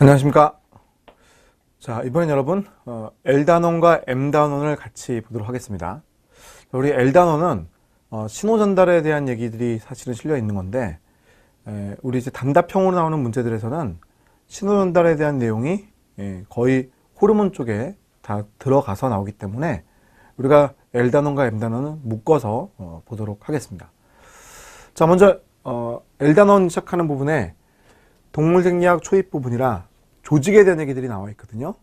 안녕하십니까. 자, 이번엔 여러분 L단원과 M단원을 같이 보도록 하겠습니다. 우리 L단원은 신호 전달에 대한 얘기들이 사실은 실려 있는 건데, 우리 이제 단답형으로 나오는 문제들에서는 신호 전달에 대한 내용이 거의 호르몬 쪽에 다 들어가서 나오기 때문에 우리가 L단원과 M단원은 묶어서 보도록 하겠습니다. 자, 먼저 L단원 시작하는 부분에 동물생리학 초입 부분이라 조직에 대한 얘기들이 나와 있거든요.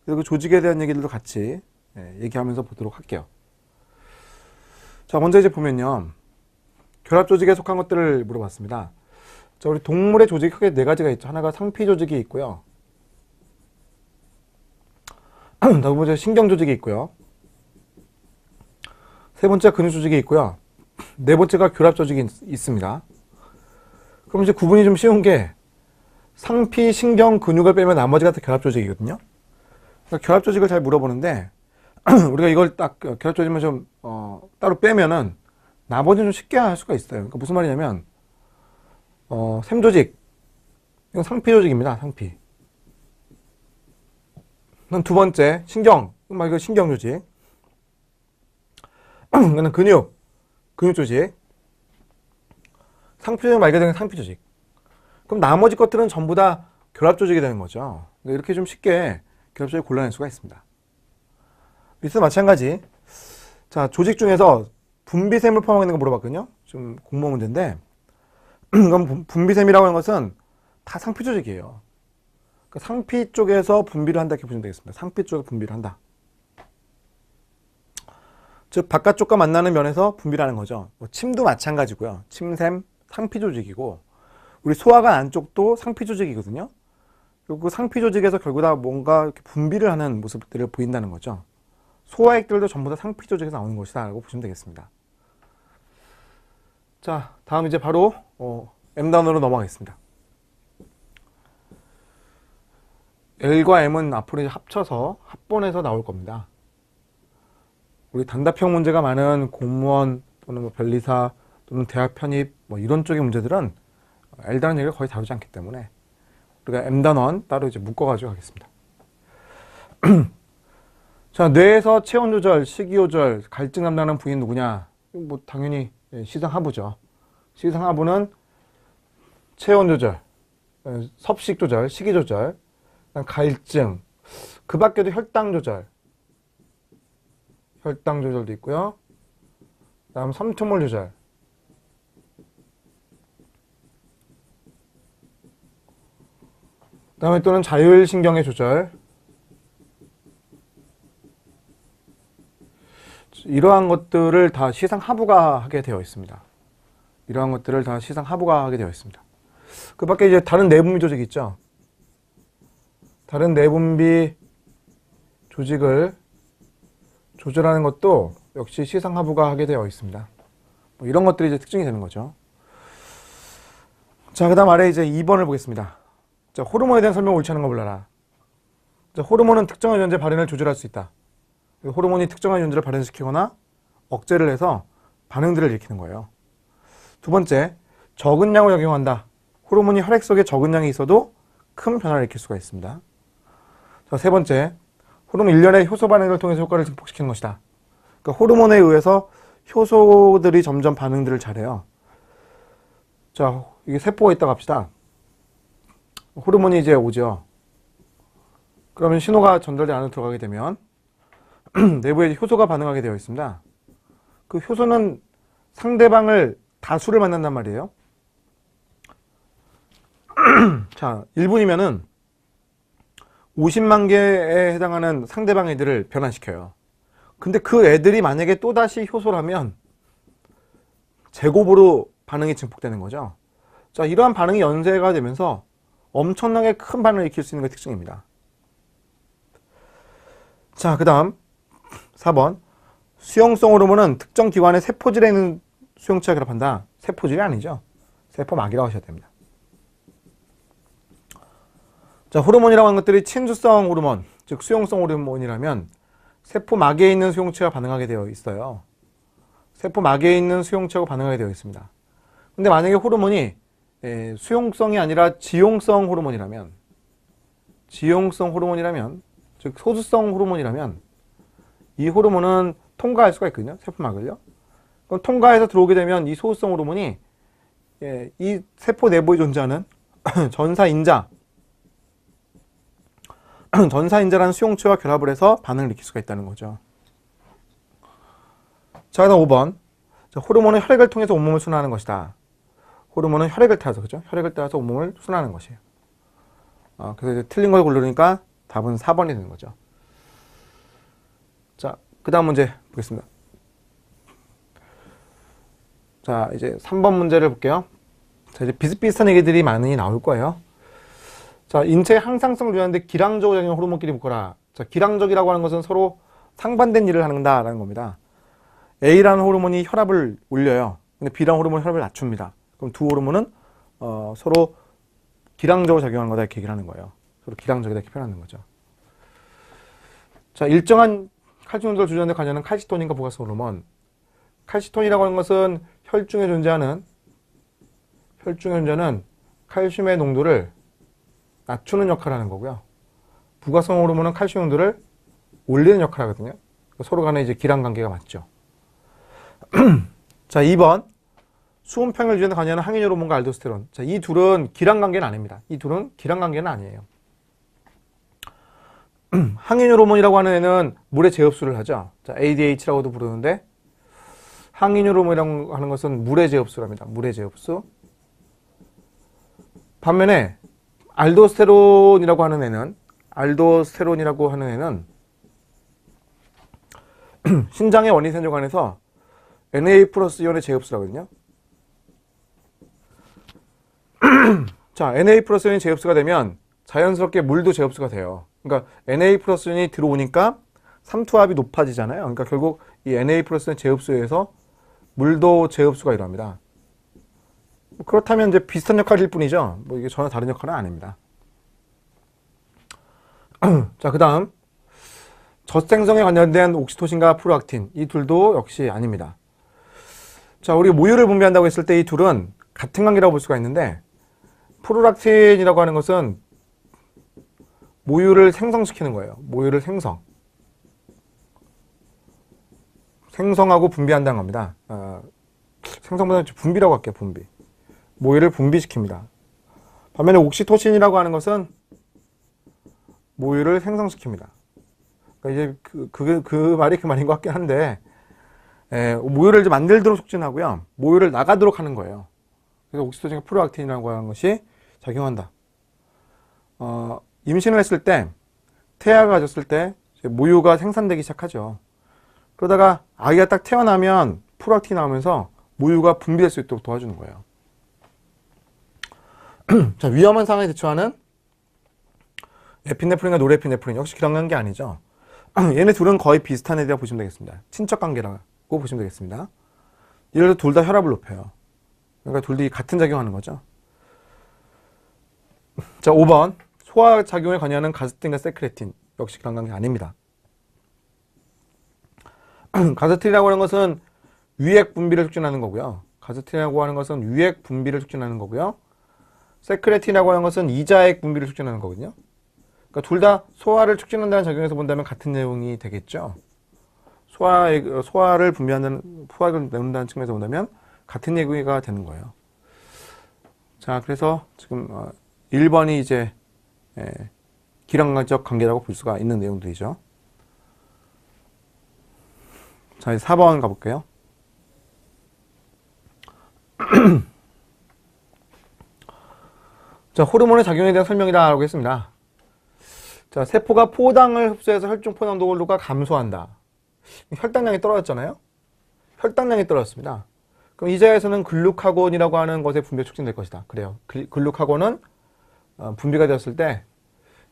그리고 그 조직에 대한 얘기들도 같이 얘기하면서 보도록 할게요. 자, 먼저 이제 보면요, 결합 조직에 속한 것들을 물어봤습니다. 자, 우리 동물의 조직이 크게 네 가지가 있죠. 하나가 상피 조직이 있고요. 두 번째 신경 조직이 있고요. 세 번째 근육 조직이 있고요. 네 번째가 결합 조직이 있습니다. 그럼 이제 구분이 좀 쉬운 게 상피, 신경, 근육을 빼면 나머지가 다 결합 조직이거든요. 그러니까 결합 조직을 잘 물어보는데 우리가 이걸 딱 결합 조직만 좀 따로 빼면은 나머지는 좀 쉽게 할 수가 있어요. 그러니까 무슨 말이냐면 샘 조직, 이건 상피 조직입니다. 상피. 두 번째 신경, 이거 신경 조직. 이거는 근육 조직. 상피 조직 말게 되는 상피 조직. 그럼 나머지 것들은 전부 다 결합 조직이 되는 거죠. 이렇게 좀 쉽게 결합 조직을 골라낼 수가 있습니다. 밑에도 마찬가지. 자, 조직 중에서 분비샘을 포함하는 거 물어봤거든요. 좀 공모 문제인데, 그럼 분비샘이라고 하는 것은 다 상피 조직이에요. 그러니까 상피 쪽에서 분비를 한다, 이렇게 보시면 되겠습니다. 상피 쪽에 분비를 한다. 즉 바깥쪽과 만나는 면에서 분비를 하는 거죠. 침도 마찬가지고요. 침샘 상피 조직이고, 우리 소화관 안쪽도 상피 조직이거든요. 그리고 그 상피 조직에서 결국 다 뭔가 이렇게 분비를 하는 모습들을 보인다는 거죠. 소화액들도 전부 다 상피 조직에서 나오는 것이다 라고 보시면 되겠습니다. 자, 다음 이제 바로 M단원으로 넘어가겠습니다. L과 M은 앞으로 이제 합쳐서 합본해서 나올 겁니다. 우리 단답형 문제가 많은 공무원 또는 뭐 변리사 또는 대학 편입 뭐 이런 쪽의 문제들은 L단원 얘기를 거의 다루지 않기 때문에 우리가 M단원 따로 이제 묶어가지고 하겠습니다. 자, 뇌에서 체온 조절, 식이 조절, 갈증 담당하는 부위는 누구냐? 뭐 당연히 시상하부죠. 시상하부는 체온 조절, 섭식 조절, 식이 조절, 갈증, 그 밖에도 혈당 조절도 있고요. 다음 섬유물 조절. 그 다음에 또는 자율신경의 조절. 이러한 것들을 다 시상하부가 하게 되어 있습니다. 이러한 것들을 다 시상하부가 하게 되어 있습니다. 그 밖에 이제 다른 내분비 조직이 있죠. 다른 내분비 조직을 조절하는 것도 역시 시상하부가 하게 되어 있습니다. 뭐 이런 것들이 이제 특징이 되는 거죠. 자, 그 다음 아래 이제 2번을 보겠습니다. 자, 호르몬에 대한 설명을 옳지 않은 거 몰라라. 자, 호르몬은 특정한 유전자 발현을 조절할 수 있다. 호르몬이 특정한 유전자를 발현시키거나 억제를 해서 반응들을 일으키는 거예요. 두 번째, 적은 양을 적용한다. 호르몬이 혈액 속에 적은 양이 있어도 큰 변화를 일으킬 수가 있습니다. 자, 세 번째, 호르몬 일련의 효소 반응을 통해서 효과를 증폭시키는 것이다. 그러니까 호르몬에 의해서 효소들이 점점 반응들을 잘해요. 자, 이게 세포가 있다고 합시다. 호르몬이 이제 오죠. 그러면 신호가 전달이 안으로 들어가게 되면 내부에 효소가 반응하게 되어 있습니다. 그 효소는 상대방을 다수를 만난단 말이에요. 자, 1분이면은 50만 개에 해당하는 상대방 애들을 변환시켜요. 근데 그 애들이 만약에 또다시 효소라면 제곱으로 반응이 증폭되는 거죠. 자, 이러한 반응이 연쇄가 되면서 엄청나게 큰 반응을 일으킬 수 있는 게 특징입니다. 자, 그 다음 4번, 수용성 호르몬은 특정 기관의 세포질에 있는 수용체와 결합한다. 세포질이 아니죠. 세포막이라고 하셔야 됩니다. 자, 호르몬이라고 하는 것들이 친주성 호르몬, 즉 수용성 호르몬이라면 세포막에 있는 수용체와 반응하게 되어 있어요. 세포막에 있는 수용체하고 반응하게 되어 있습니다. 근데 만약에 호르몬이 수용성이 아니라 지용성 호르몬이라면 지용성 호르몬이라면, 즉 소수성 호르몬이라면 이 호르몬은 통과할 수가 있거든요. 세포막을요. 그럼 통과해서 들어오게 되면 이 소수성 호르몬이 이 세포 내부에 존재하는 전사인자라는 수용체와 결합을 해서 반응을 일으킬 수가 있다는 거죠. 자, 그다음 5번. 자, 호르몬은 혈액을 통해서 온몸을 순환하는 것이다. 호르몬은 혈액을 따라서, 그죠? 혈액을 따라서 온몸을 순환하는 것이에요. 그래서 이제 틀린 걸 고르니까 답은 4번이 되는 거죠. 자, 그 다음 문제 보겠습니다. 자, 이제 3번 문제를 볼게요. 자, 이제 비슷비슷한 얘기들이 많이 나올 거예요. 자, 인체의 항상성을 유지하는데 기량적으로 작용하는 호르몬끼리 묶어라. 자, 기량적이라고 하는 것은 서로 상반된 일을 한다라는 겁니다. A라는 호르몬이 혈압을 올려요. 근데 B라는 호르몬이 혈압을 낮춥니다. 그럼 두 호르몬은 서로 기량적으로 작용하는 거다 이렇게 얘기를 하는 거예요. 서로 기량적이다 이렇게 표현하는 거죠. 자, 일정한 칼슘 농도를 조절하는 데 관여하는 칼시토닌과 부가성 호르몬. 칼시토닌이라고 하는 것은 혈중에 존재하는 칼슘의 농도를 낮추는 역할을 하는 거고요. 부가성 호르몬은 칼슘 농도를 올리는 역할을 하거든요. 서로 간에 이제 기량 관계가 맞죠. 자, 2번. 수온평을 유지하는 데 관여하는 항인 호르몬과 알도스테론. 자, 이 둘은 기량 관계는 아닙니다. 이 둘은 기량 관계는 아니에요. 항인 호르몬이라고 하는 애는 물에 재흡수를 하죠. 자, ADH라고도 부르는데 항인 호르몬이라고 하는 것은 물의 재흡수랍니다. 물의 재흡수. 반면에 알도스테론이라고 하는 애는 신장의 원인 생존관에서 Na 플러스 이온의 재흡수라거든요. 자, Na 플러스 이온이 재흡수가 되면 자연스럽게 물도 재흡수가 돼요. 그러니까 Na 플러스 이온이 들어오니까 삼투압이 높아지잖아요. 그러니까 결국 이 Na 플러스 이온 재흡수에 의해서 물도 재흡수가 일어납니다. 그렇다면 이제 비슷한 역할일 뿐이죠. 뭐 이게 전혀 다른 역할은 아닙니다. 자, 그 다음 젖생성에 관련된 옥시토신과 프로락틴 이 둘도 역시 아닙니다. 자, 우리가 모유를 분비한다고 했을 때 이 둘은 같은 관계라고 볼 수가 있는데 프로락틴이라고 하는 것은 모유를 생성시키는 거예요. 모유를 생성하고 분비한다는 겁니다. 생성보다 분비라고 할게요. 분비. 모유를 분비시킵니다. 반면에 옥시토신이라고 하는 것은 모유를 생성시킵니다. 그러니까 이제 그 말이 그 말인 것 같긴 한데, 모유를 이제 만들도록 촉진하고요. 모유를 나가도록 하는 거예요. 그래서 옥시토신과 프로락틴이라고 하는 것이 작용한다. 임신을 했을 때, 태아가 가졌을 때 모유가 생산되기 시작하죠. 그러다가 아기가 딱 태어나면 프로락틴이 나오면서 모유가 분비될 수 있도록 도와주는 거예요. 자, 위험한 상황에 대처하는 에피네프린과 노르에피네프린 역시 기량관계 아니죠. 얘네 둘은 거의 비슷한 애들이라고 보시면 되겠습니다. 친척 관계라고 보시면 되겠습니다. 예를 들어 둘 다 혈압을 높여요. 그러니까 둘이 같은 작용하는 거죠. 자, 5번 소화작용에 관여하는 가스틴과 세크레틴 역시 기량관계 아닙니다. 가스틴이라고 하는 것은 위액 분비를 촉진하는 거고요. 세크레틴이라고 하는 것은 이자액 분비를 촉진하는 거거든요. 그러니까 둘 다 소화를 촉진한다는 작용에서 본다면 같은 내용이 되겠죠. 소화를 내는다는 측면에서 본다면 같은 얘기가 되는 거예요. 자, 그래서 지금 1번이 이제 기량적 관계라고 볼 수가 있는 내용들이죠. 자, 이제 4번 가볼게요. 자, 호르몬의 작용에 대한 설명이라고 했습니다. 자, 세포가 포당을 흡수해서 혈중 포낭도가 감소한다. 혈당량이 떨어졌잖아요. 혈당량이 떨어졌습니다. 그럼 이 자에서는 글루카곤이라고 하는 것의 분비가 촉진될 것이다. 그래요. 글루카곤은 분비가 되었을 때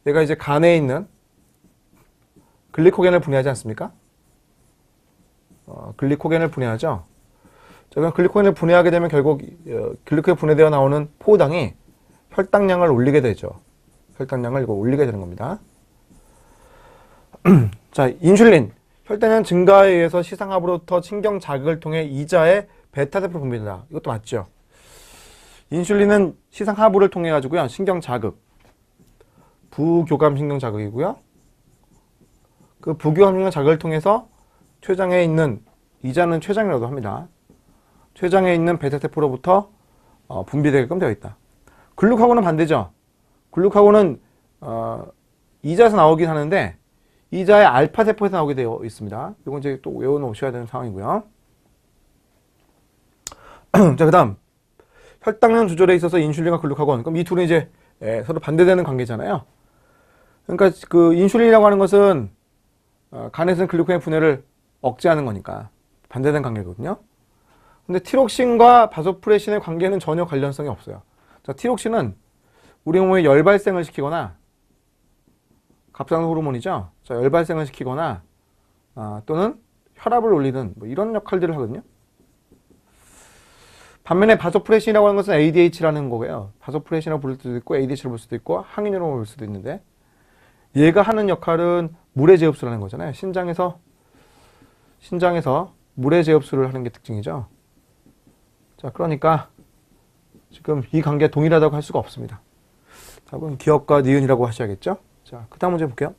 얘가 이제 간에 있는 글리코겐을 분해하지 않습니까? 글리코겐을 분해하죠. 자, 그럼 글리코겐을 분해하게 되면 결국 글리코겐 분해되어 나오는 포당이 혈당량을 올리게 되죠. 혈당량을 올리게 되는 겁니다. 자, 인슐린. 혈당량 증가에 의해서 시상하부로부터 신경 자극을 통해 이자의 베타세포 분비된다. 이것도 맞죠. 인슐린은 시상하부를 통해 가지고요. 신경 자극. 부교감신경 자극이고요. 그 부교감신경 자극을 통해서 췌장에 있는, 이자는 췌장이라고 합니다. 췌장에 있는 베타세포로부터 분비되게끔 되어 있다. 글루카곤은 반대죠. 글루카곤은 이자에서 나오긴 하는데 이자의 알파세포에서 나오게 되어 있습니다. 이건 이제 또 외워놓으셔야 되는 상황이고요. 자, 그 다음 혈당량 조절에 있어서 인슐린과 글루카곤, 그럼 이 둘은 이제 서로 반대되는 관계잖아요. 그러니까 그 인슐린이라고 하는 것은 간에서는 글루코겐 분해를 억제하는 거니까 반대되는 관계거든요. 근데 티록신과 바소프레신의 관계는 전혀 관련성이 없어요. 자, 티록신은 우리 몸에 열 발생을 시키거나, 갑상선 호르몬이죠. 자, 열 발생을 시키거나 또는 혈압을 올리는 뭐 이런 역할들을 하거든요. 반면에 바소프레신이라고 하는 것은 ADH라는 거고요. 바소프레신이라고 부를 수도 있고 ADH를 볼 수도 있고 항인이라고 볼 수도 있는데, 얘가 하는 역할은 물의 제흡수를 하는 거잖아요. 신장에서 물의 제흡수를 하는 게 특징이죠. 자, 그러니까 지금 이 관계가 동일하다고 할 수가 없습니다. 자, 그럼 기억과 니은이라고 하셔야겠죠. 자, 그 다음 문제 볼게요.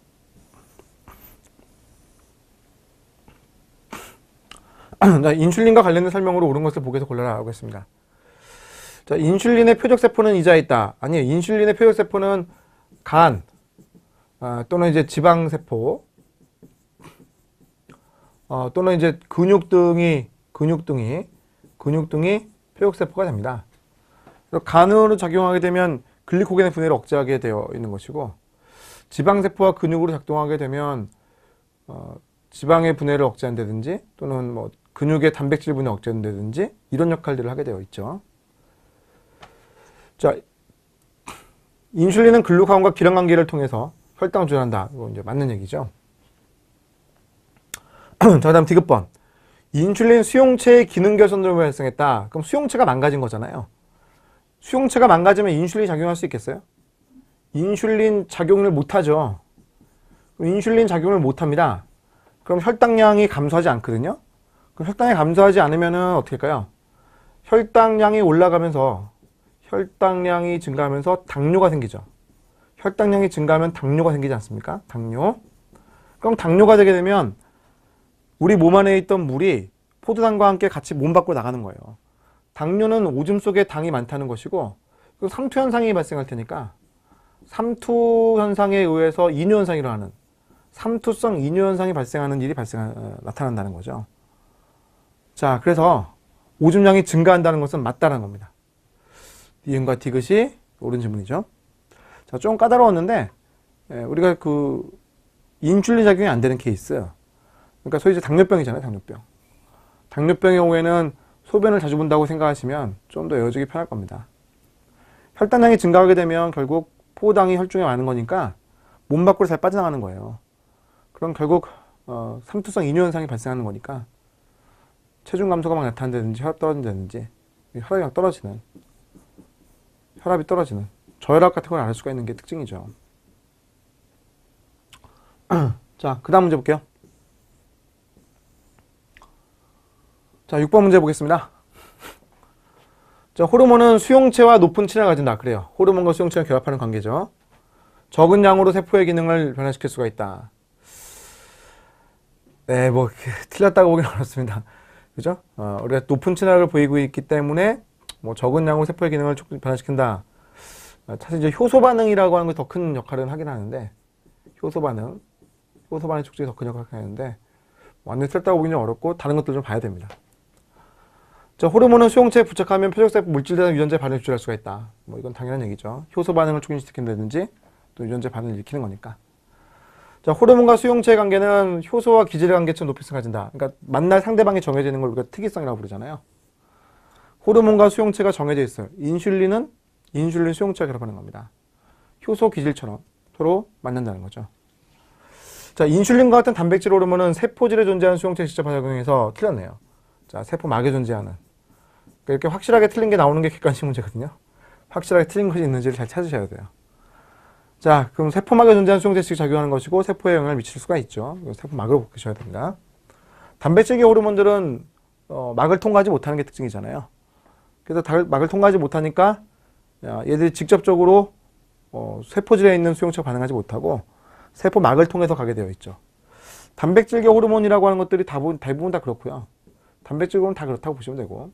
자, 인슐린과 관련된 설명으로 옳은 것을 보기에서 골라라 라고 했습니다. 자, 인슐린의 표적세포는 이자에 있다. 아니에요. 인슐린의 표적세포는 간 또는 이제 지방세포 또는 이제 근육 등이 표적세포가 됩니다. 간으로 작용하게 되면 글리코겐의 분해를 억제하게 되어 있는 것이고, 지방세포와 근육으로 작동하게 되면 지방의 분해를 억제한다든지 또는 뭐 근육의 단백질 분해 억제한다든지 이런 역할들을 하게 되어 있죠. 자, 인슐린은 글루카곤과 기랑 관계를 통해서 혈당을 조절한다. 이거 이제 맞는 얘기죠. 자, 그다음 디귿번. 인슐린 수용체의 기능 개선으로 발생했다. 그럼 수용체가 망가진 거잖아요. 수용체가 망가지면 인슐린이 작용할 수 있겠어요? 인슐린 작용을 못하죠. 인슐린 작용을 못합니다. 그럼 혈당량이 감소하지 않거든요. 그럼 혈당이 감소하지 않으면 어떻게 할까요? 혈당량이 올라가면서 혈당량이 증가하면서 당뇨가 생기죠. 혈당량이 증가하면 당뇨가 생기지 않습니까? 당뇨. 그럼 당뇨가 되게 되면 우리 몸 안에 있던 물이 포도당과 함께 같이 몸 밖으로 나가는 거예요. 당뇨는 오줌 속에 당이 많다는 것이고, 삼투 현상이 발생할 테니까 삼투 현상에 의해서 이뇨 현상이 일어나는, 삼투성 이뇨 현상이 발생하는 일이 나타난다는 거죠. 자, 그래서 오줌량이 증가한다는 것은 맞다는 겁니다. 니은과 디귿이 옳은 질문이죠. 자, 좀 까다로웠는데 우리가 그 인슐린 작용이 안 되는 케이스, 그러니까 소위 이제 당뇨병이잖아요. 당뇨병의 경우에는 소변을 자주 본다고 생각하시면 좀 더 외워주기 편할 겁니다. 혈당량이 증가하게 되면 결국 포도당이 혈중에 많은 거니까 몸 밖으로 잘 빠져나가는 거예요. 그럼 결국 삼투성 이뇨 현상이 발생하는 거니까 체중 감소가 막 나타난다든지 혈압 떨어진다든지 혈압이 떨어지는 저혈압 같은 걸 알 수가 있는 게 특징이죠. 자, 그 다음 문제 볼게요. 자, 6번 문제 보겠습니다. 자, 호르몬은 수용체와 높은 친화를 가진다. 그래요. 호르몬과 수용체가 결합하는 관계죠. 적은 양으로 세포의 기능을 변화시킬 수가 있다. 네, 뭐 틀렸다고 보기는 어렵습니다. 그죠? 우리가 높은 친화를 보이고 있기 때문에 뭐 적은 양으로 세포의 기능을 변화시킨다. 사실 이제 효소 반응이라고 하는 게 더 큰 역할은 하긴 하는데, 효소 반응 축적이 더 큰 역할을 하는데 완전히 틀렸다고 보기는 어렵고 다른 것들 좀 봐야 됩니다. 자, 호르몬은 수용체에 부착하면 표적세포 물질이나 유전자 반응을 조절할 수가 있다. 뭐 이건 당연한 얘기죠. 효소 반응을 촉진시킨다든지 또 유전자 반응을 일으키는 거니까. 자, 호르몬과 수용체의 관계는 효소와 기질의 관계처럼 높이성을 가진다. 그러니까 만날 상대방이 정해지는 걸 우리가 특이성이라고 부르잖아요. 호르몬과 수용체가 정해져 있어요. 인슐린 수용체가 결합하는 겁니다. 효소 기질처럼 서로 맞는다는 거죠. 자, 인슐린과 같은 단백질 호르몬은 세포질에 존재하는 수용체에 직접 작용해서 틀렸네요. 자, 세포막에 존재하는. 이렇게 확실하게 틀린 게 나오는 게 객관식 문제거든요. 확실하게 틀린 것이 있는지를 잘 찾으셔야 돼요. 자, 그럼 세포막에 존재하는 수용체에 직접 작용하는 것이고 세포에 영향을 미칠 수가 있죠. 세포막으로 보셔야 됩니다. 단백질계 호르몬들은 막을 통과하지 못하는 게 특징이잖아요. 그래서 막을 통과하지 못하니까 얘들이 직접적으로 세포질에 있는 수용체가 반응하지 못하고 세포막을 통해서 가게 되어 있죠. 단백질계 호르몬이라고 하는 것들이 대부분 다 그렇고요. 단백질계는 다 그렇다고 보시면 되고,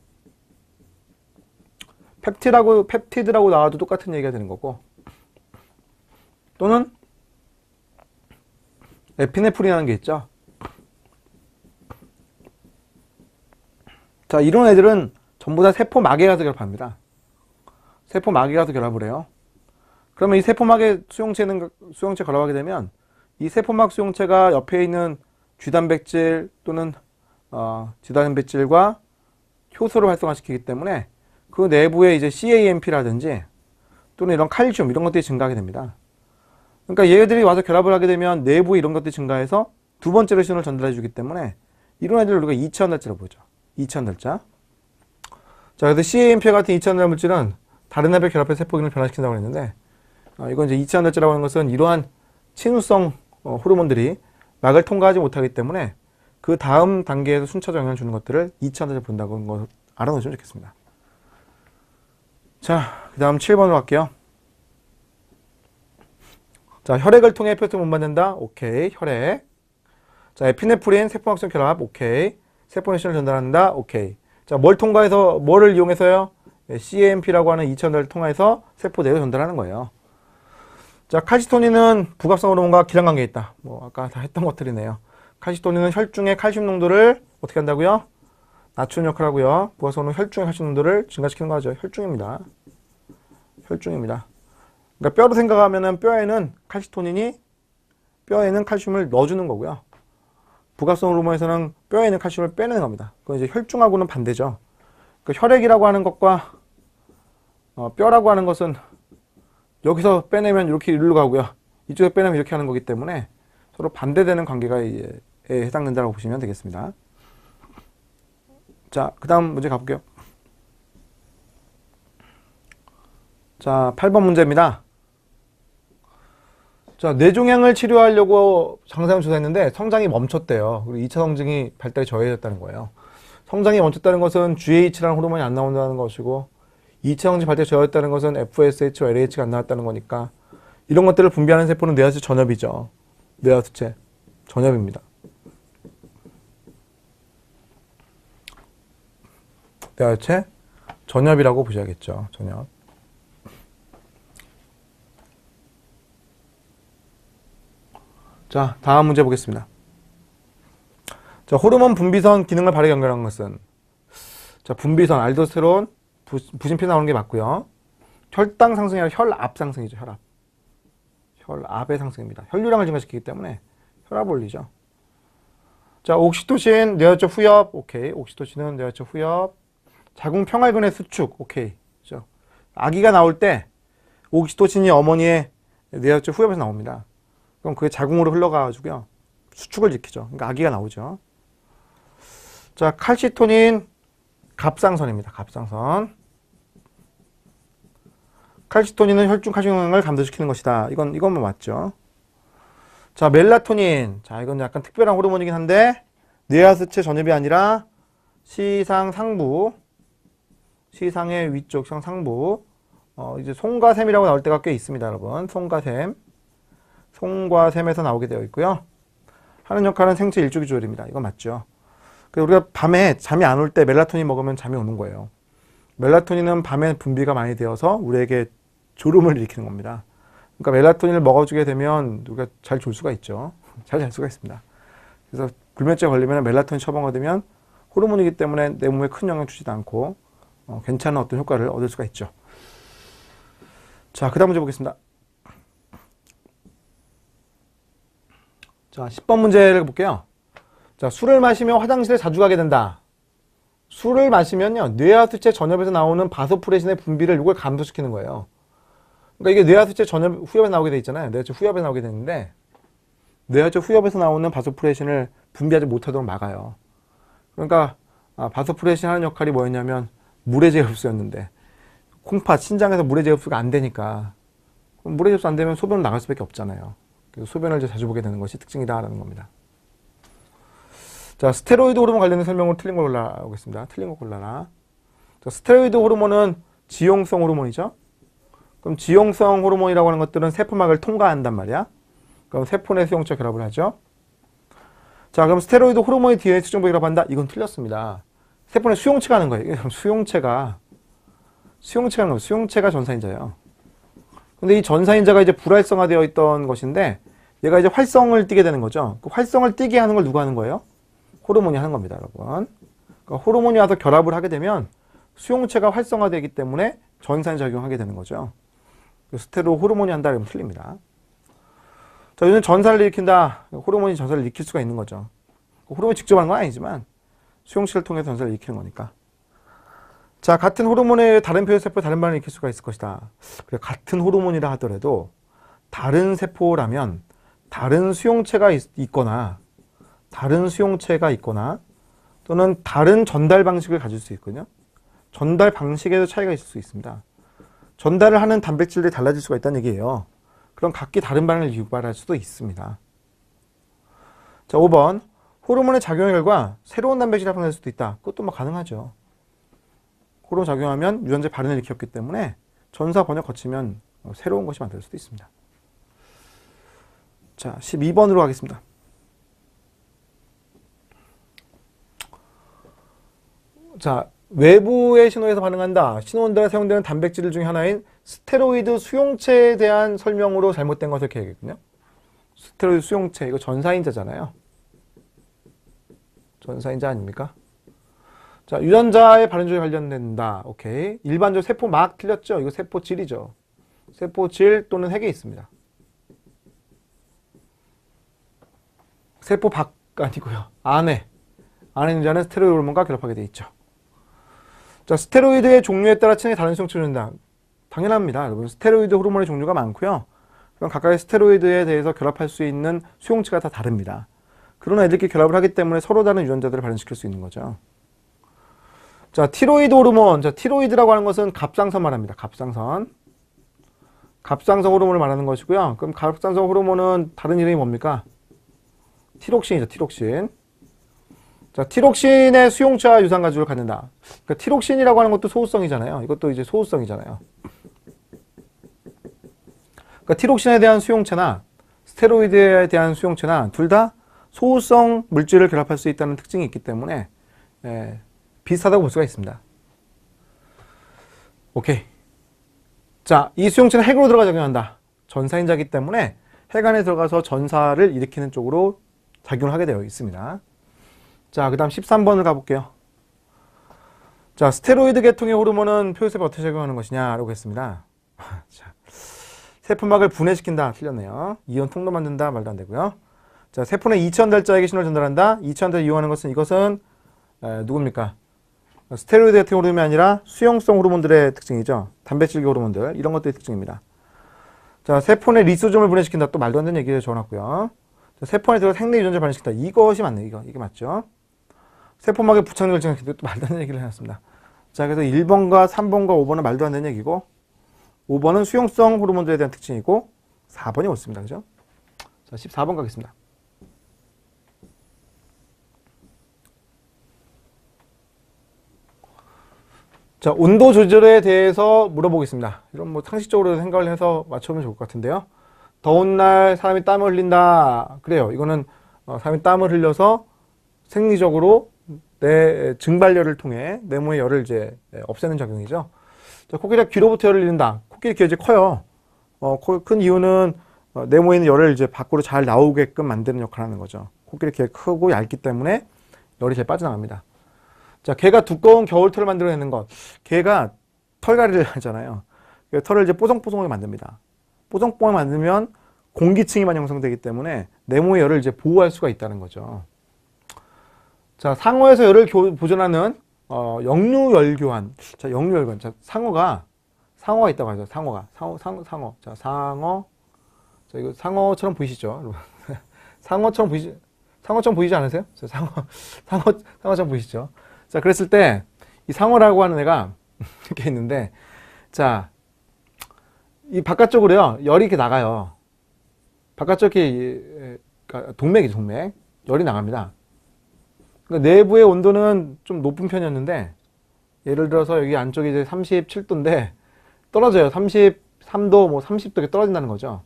펩티드라고 나와도 똑같은 얘기가 되는 거고, 또는 에피네프린이라는 게 있죠. 자, 이런 애들은 전부 다 세포막에 가서 결합합니다. 세포막에 가서 결합을 해요. 그러면 이 세포막의 수용체 결합하게 되면 이 세포막 수용체가 옆에 있는 G단백질 또는 G단백질과 효소를 활성화시키기 때문에 그 내부에 이제 CAMP라든지 또는 이런 칼슘 이런 것들이 증가하게 됩니다. 그러니까 얘들이 와서 결합을 하게 되면 내부에 이런 것들이 증가해서 두 번째로 신호를 전달해 주기 때문에 이런 애들을 우리가 2차원달자라고 보죠. 2차원달자. 자, 그래서 CAMP 같은 2차원달 물질은 다른 앱의 결합해 세포 기능을 변화시킨다고 했는데, 이건 이제 2차원달자라고 하는 것은 이러한 친수성 호르몬들이 막을 통과하지 못하기 때문에 그 다음 단계에서 순차적 영향을 주는 것들을 2차원달자 본다고 하는 걸 알아놓으시면 좋겠습니다. 자, 그 다음 7번으로 갈게요. 자, 혈액을 통해 표를 못 만든다. 오케이. 혈액. 자, 에피네프린 세포막성 결합. 오케이. 세포내신을 전달한다. 오케이. 자, 뭘 통과해서, 뭐를 이용해서요? CAMP라고 하는 2차원달을 통해서 세포 내로 전달하는 거예요. 자, 칼시토닌은 부갑성 호르몬과 기량관계에 있다. 뭐, 아까 다 했던 것들이네요. 칼시토닌은 혈중의 칼슘 농도를 어떻게 한다고요? 낮추는 역할을 하고요. 부갑성 호르몬은 혈중의 칼슘 농도를 증가시키는 거죠. 혈중입니다. 혈중입니다. 그러니까 뼈로 생각하면은 뼈에는 칼슘을 넣어주는 거고요. 부갑성 호르몬에서는 뼈에 있는 칼슘을 빼내는 겁니다. 그건 이제 혈중하고는 반대죠. 그러니까 혈액이라고 하는 것과 뼈라고 하는 것은 여기서 빼내면 이렇게 이리로 가고요. 이쪽에 빼내면 이렇게 하는 거기 때문에 서로 반대되는 관계가 해당된다고 보시면 되겠습니다. 자, 그 다음 문제 가볼게요. 자, 8번 문제입니다. 자, 뇌종양을 치료하려고 장사형을 조사했는데 성장이 멈췄대요. 그리고 2차 성징이 발달이 저해졌다는 거예요. 성장이 멈췄다는 것은 GH라는 호르몬이 안 나온다는 것이고 2차 성징 발달이 저해졌다는 것은 FSH와 LH가 안 나왔다는 거니까 이런 것들을 분비하는 세포는 뇌하수체 전엽이죠. 뇌하수체 전엽입니다. 뇌하수체 전엽이라고 보셔야겠죠. 전엽. 자, 다음 문제 보겠습니다. 자, 호르몬 분비선 기능을 바르게 연결한 것은, 자, 분비선, 알도스테론, 부신피 나오는 게 맞고요. 혈당 상승이 아니라 혈압 상승이죠. 혈압의 상승입니다. 혈류량을 증가시키기 때문에 혈압 올리죠. 자, 옥시토신, 뇌하수체 후엽, 오케이. 옥시토신은 뇌하수체 후엽. 자궁 평활근의 수축, 오케이. 그렇죠? 아기가 나올 때 옥시토신이 어머니의 뇌하수체 후엽에서 나옵니다. 그럼 그게 자궁으로 흘러가가지고요. 수축을 지키죠. 그러니까 아기가 나오죠. 자, 칼시토닌 갑상선입니다. 갑상선. 칼시토닌은 혈중 칼슘 영향을 감소시키는 것이다. 이건 맞죠. 자, 멜라토닌. 자, 이건 약간 특별한 호르몬이긴 한데 뇌하수체 전엽이 아니라 시상 상부. 시상의 위쪽, 시상 상부. 이제 송과 샘이라고 나올 때가 꽤 있습니다, 여러분. 송과 샘. 송과 샘에서 나오게 되어 있고요. 하는 역할은 생체 일조기 조절입니다. 이거 맞죠? 그래서 우리가 밤에 잠이 안 올 때 멜라토닌 먹으면 잠이 오는 거예요. 멜라토닌은 밤에 분비가 많이 되어서 우리에게 졸음을 일으키는 겁니다. 그러니까 멜라토닌을 먹어주게 되면 우리가 잘 졸 수가 있죠. 잘 잘 수가 있습니다. 그래서 불면증에 걸리면 멜라토닌 처방을 받으면 호르몬이기 때문에 내 몸에 큰 영향 주지도 않고 괜찮은 어떤 효과를 얻을 수가 있죠. 자, 그 다음 문제 보겠습니다. 자, 10번 문제를 볼게요. 자, 술을 마시면 화장실에 자주 가게 된다. 술을 마시면요, 뇌하수체 전엽에서 나오는 바소프레신의 분비를 이걸 감소시키는 거예요. 그러니까 이게 뇌하수체 전엽 후엽에 나오게 돼 있잖아요. 뇌하수체 후엽에 나오게 되는데 뇌하수체 후엽에서 나오는 바소프레신을 분비하지 못하도록 막아요. 그러니까 바소프레신 하는 역할이 뭐였냐면 물의 재흡수였는데 콩팥, 신장에서 물의 재흡수가 안 되니까 물의 재흡수 안 되면 소변을 나갈 수밖에 없잖아요. 그래서 소변을 자주 보게 되는 것이 특징이다라는 겁니다. 자, 스테로이드 호르몬 관련된 설명으로 틀린 걸 골라오겠습니다. 틀린 거 골라라. 자, 스테로이드 호르몬은 지용성 호르몬이죠. 그럼 지용성 호르몬이라고 하는 것들은 세포막을 통과한단 말이야. 그럼 세포 내 수용체 결합을 하죠. 자, 그럼 스테로이드 호르몬이 DNA 수정부 결합한다? 이건 틀렸습니다. 세포 내 수용체가 하는 거예요. 수용체가 전사인자예요. 근데 이 전사인자가 이제 불활성화되어 있던 것인데 얘가 이제 활성을 띠게 되는 거죠. 그 활성을 띠게 하는 걸 누가 하는 거예요? 호르몬이 하는 겁니다, 여러분. 그러니까 호르몬이 와서 결합을 하게 되면 수용체가 활성화되기 때문에 전사인 작용하게 되는 거죠. 스테로 호르몬이 한다 그러면 틀립니다. 자, 요즘 전사를 일으킨다. 호르몬이 전사를 일으킬 수가 있는 거죠. 호르몬이 직접 하는 건 아니지만 수용체를 통해 전사를 일으키는 거니까. 자, 같은 호르몬의 다른 표의 세포에 다른 반응을 일으킬 수가 있을 것이다. 그래, 같은 호르몬이라 하더라도 다른 세포라면 다른 수용체가 있거나 또는 다른 전달 방식을 가질 수 있거든요. 전달 방식에도 차이가 있을 수 있습니다. 전달을 하는 단백질들이 달라질 수가 있다는 얘기예요. 그럼 각기 다른 반응을 유발할 수도 있습니다. 자, 5번. 호르몬의 작용의 결과 새로운 단백질이 합성될 수도 있다. 그것도 뭐 가능하죠. 호르몬 작용하면 유전자 발현을 일으켰기 때문에 전사 번역 거치면 새로운 것이 만들 수도 있습니다. 자, 12번으로 가겠습니다. 자, 외부의 신호에서 반응한다. 신호원들에 사용되는 단백질 중에 하나인 스테로이드 수용체에 대한 설명으로 잘못된 것을 이렇게 얘기했거든요. 스테로이드 수용체, 이거 전사인자잖아요. 전사인자 아닙니까? 자, 유전자의 발현조에 관련된다. 오케이. 일반적으로 세포막 틀렸죠? 이거 세포질이죠. 세포질 또는 핵에 있습니다. 세포 밖 아니고요. 안에 있는 자는 스테로이드 호르몬과 결합하게 되어 있죠. 자, 스테로이드의 종류에 따라 체내 다른 수용체를 준다. 당연합니다. 여러분, 스테로이드 호르몬의 종류가 많고요. 그럼 각각의 스테로이드에 대해서 결합할 수 있는 수용체가 다 다릅니다. 그런 애들끼리 결합을 하기 때문에 서로 다른 유전자들을 발현시킬 수 있는 거죠. 자, 티로이드 호르몬. 자, 티로이드라고 하는 것은 갑상선 말합니다. 갑상선 호르몬을 말하는 것이고요. 그럼 갑상선 호르몬은 다른 이름이 뭡니까? 티록신이죠, 티록신. 자, 티록신의 수용체와 유사한 가주를 갖는다. 그러니까 티록신이라고 하는 것도 소우성이잖아요. 이것도 이제 소우성이잖아요. 그러니까 티록신에 대한 수용체나 스테로이드에 대한 수용체나 둘 다 소우성 물질을 결합할 수 있다는 특징이 있기 때문에 비슷하다고 볼 수가 있습니다. 오케이. 자, 이 수용체는 핵으로 들어가 작용한다. 전사인자이기 때문에 핵 안에 들어가서 전사를 일으키는 쪽으로 작용을 하게 되어 있습니다. 자, 그 다음 13번을 가볼게요. 자, 스테로이드 계통의 호르몬은 표세포에 어떻게 작용하는 것이냐라고 했습니다. 자, 세포막을 분해시킨다. 틀렸네요. 이온 통로 만든다. 말도 안 되고요. 자, 세포 내 이차원달자에게 신호를 전달한다. 이차원달을 이용하는 것은 이것은 누굽니까? 스테로이드 계통의 호르몬이 아니라 수용성 호르몬들의 특징이죠. 단백질계 호르몬들. 이런 것들의 특징입니다. 자, 세포 내 리소즘을 분해시킨다. 또 말도 안 되는 얘기를 적어놨고요. 자, 세포 안에 들어가 생리 유전자를 발현시킨다. 이것이 맞네. 이게 맞죠. 세포막에 부착력을 증가시킨다. 또 말도 안 되는 얘기를 해놨습니다. 자, 그래서 1번과 3번과 5번은 말도 안 되는 얘기고 5번은 수용성 호르몬들에 대한 특징이고 4번이 옳습니다. 그죠? 자, 14번 가겠습니다. 자, 온도 조절에 대해서 물어보겠습니다. 이런 뭐 상식적으로 생각을 해서 맞춰보면 좋을 것 같은데요. 더운 날 사람이 땀을 흘린다. 그래요. 이거는 사람이 땀을 흘려서 생리적으로 내 증발열을 통해 내모의 열을 이제 없애는 작용이죠. 자, 코끼리가 귀로부터 열을 잃는다. 코끼리 귀가 이제 커요. 큰 이유는 내모에 있는 열을 이제 밖으로 잘 나오게끔 만드는 역할을 하는 거죠. 코끼리 귀가 크고 얇기 때문에 열이 잘 빠져나갑니다. 자, 개가 두꺼운 겨울털을 만들어내는 것. 개가 털갈이를 하잖아요. 털을 이제 뽀송뽀송하게 만듭니다. 뽀송뽀송하게 만들면 공기층이 많이 형성되기 때문에 내모의 열을 이제 보호할 수가 있다는 거죠. 자, 상어에서 열을 보존하는 역류열 교환. 자, 역류열 교환. 자, 상어가 있다고 하죠. 상어. 자, 상어. 자, 이거 상어처럼 보이시죠? 여러분. 상어처럼 보이지 않으세요? 자, 상어처럼 보이시죠? 자, 그랬을 때 이 상어라고 하는 애가 이렇게 있는데, 자, 이 바깥쪽으로요 열이 이렇게 나가요. 바깥쪽에 동맥이죠, 동맥. 열이 나갑니다. 그러니까 내부의 온도는 좀 높은 편이었는데, 예를 들어서 여기 안쪽이 이제 37도인데 떨어져요. 34, 3도, 뭐 30도 이렇게 떨어진다는 거죠.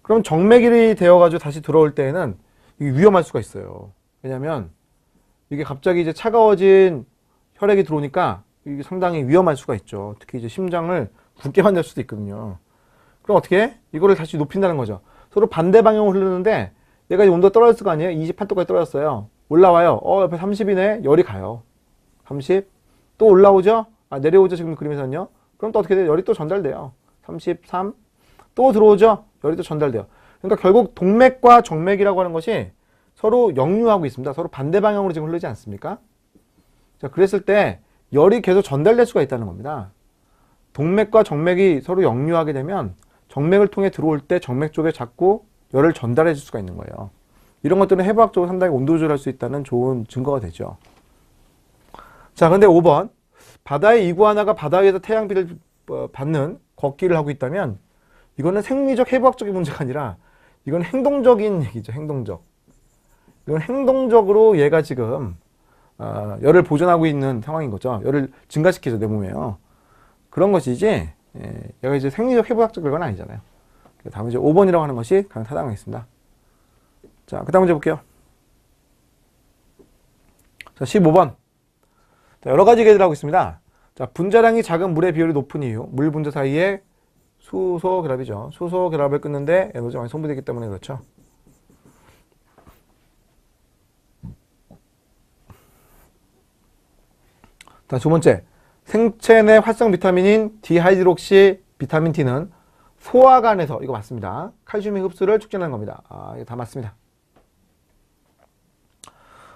그럼 정맥이 되어가지고 다시 들어올 때에는 이게 위험할 수가 있어요. 왜냐면 이게 갑자기 이제 차가워진 혈액이 들어오니까 이게 상당히 위험할 수가 있죠. 특히 이제 심장을 굳게 만들 수도 있거든요. 그럼 어떻게 해? 이거를 다시 높인다는 거죠. 서로 반대 방향으로 흐르는데 얘가 이제 온도가 떨어졌을 거 아니에요? 28도까지 떨어졌어요. 올라와요. 옆에 30이네. 열이 가요. 30. 또 올라오죠? 내려오죠. 지금 그림에서는요. 그럼 또 어떻게 돼요? 열이 또 전달돼요. 33. 또 들어오죠? 열이 또 전달돼요. 그러니까 결국 동맥과 정맥이라고 하는 것이 서로 역류하고 있습니다. 서로 반대 방향으로 지금 흐르지 않습니까? 자, 그랬을 때 열이 계속 전달될 수가 있다는 겁니다. 동맥과 정맥이 서로 역류하게 되면 정맥을 통해 들어올 때 정맥 쪽에 자꾸 열을 전달해 줄 수가 있는 거예요. 이런 것들은 해부학적으로 상당히 온도 조절할 수 있다는 좋은 증거가 되죠. 자, 근데 5번. 바다의 이구아나가 바다 위에서 태양빛을 받는 걷기를 하고 있다면 이거는 생리적 해부학적인 문제가 아니라 이건 행동적인 얘기죠. 행동적. 이건 행동적으로 얘가 지금 열을 보존하고 있는 상황인 거죠. 열을 증가시키죠. 내 몸에요. 그런 것이지 얘가 이제 생리적 해부학적 결과는 아니잖아요. 다음 이제 5번이라고 하는 것이 가장 타당하겠습니다. 자, 그 다음 문제 볼게요. 자, 15번. 자, 여러 가지 계획을 하고 있습니다. 자, 분자량이 작은 물의 비율이 높은 이유. 물 분자 사이에 수소 결합이죠. 수소 결합을 끊는데 에너지가 많이 소모되기 때문에 그렇죠. 자, 두 번째. 생체 내 활성 비타민인 디하이드록시 비타민 T는 소화관에서, 이거 맞습니다. 칼슘의 흡수를 촉진하는 겁니다. 이거 다 맞습니다.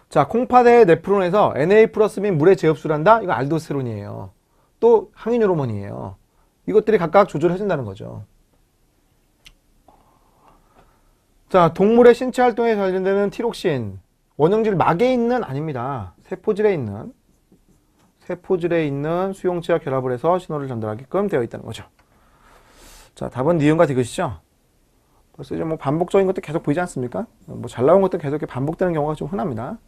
자, 콩팥의 네프론에서 Na 플러스 및 물의 재흡수를 한다? 이거 알도스테론이에요. 또 항인 호르몬이에요. 이것들이 각각 조절해준다는 거죠. 자, 동물의 신체 활동에 관련되는 티록신. 원형질 막에 있는 아닙니다. 세포질에 있는 수용체와 결합을 해서 신호를 전달하게끔 되어 있다는 거죠. 자, 답은 니은과 디귿이죠. 벌써 이제 뭐 반복적인 것도 계속 보이지 않습니까? 뭐 잘 나온 것도 계속 이렇게 반복되는 경우가 좀 흔합니다.